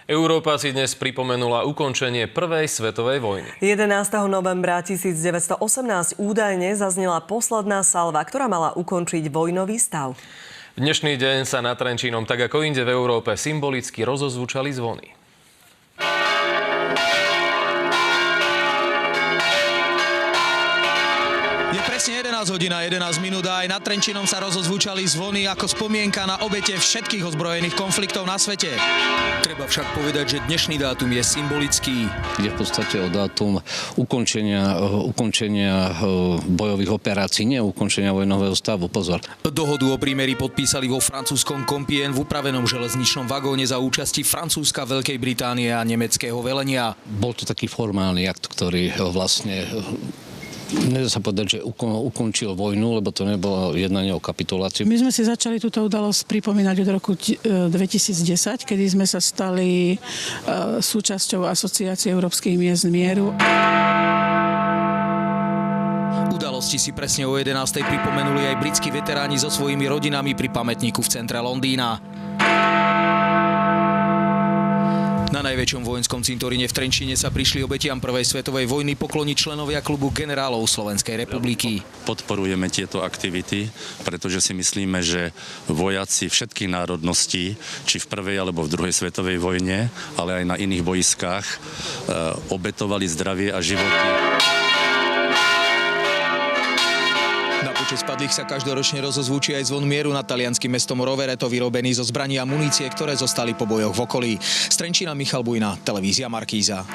Európa si dnes pripomenula ukončenie Prvej svetovej vojny. 11. novembra 1918 údajne zaznela posledná salva, ktorá mala ukončiť vojnový stav. V dnešný deň sa nad Trenčínom, tak ako inde v Európe, symbolicky rozozvučali zvony. Je presne 11 hodín a 11 minút a aj nad Trenčínom sa rozozvučali zvony ako spomienka na obete všetkých ozbrojených konfliktov na svete. Treba však povedať, že dnešný dátum je symbolický. Je v podstate o dátum ukončenia bojových operácií, nie ukončenia vojnového stavu, pozor. Dohodu o prímeri podpísali vo francúzskom Compiègne v upravenom železničnom vagóne za účasti Francúzska, Veľkej Británie a nemeckého velenia. Bol to taký formálny akt, ktorý vlastne nedá sa povedať, že ukončil vojnu, lebo to nebolo jednanie o kapitulácii. My sme si začali túto udalosť pripomínať od roku 2010, kedy sme sa stali súčasťou Asociácie európskych miest mieru. Udalosti si presne o 11. pripomenuli aj britskí veteráni so svojimi rodinami pri pamätníku v centre Londýna. Na najväčšom vojenskom cintoríne v Trenčíne sa prišli obetiam Prvej svetovej vojny pokloniť členovia klubu generálov Slovenskej republiky. Podporujeme tieto aktivity, pretože si myslíme, že vojaci všetkých národností, či v prvej alebo v druhej svetovej vojne, ale aj na iných boiskách, obetovali zdravie a životy. Na počesť padlých sa každoročne rozozvučí aj zvon mieru nad talianskym mestom Rovereto, vyrobený zo zbraní a munície, ktoré zostali po bojoch v okolí. Z Trenčína Michal Bujna, televízia Markíza.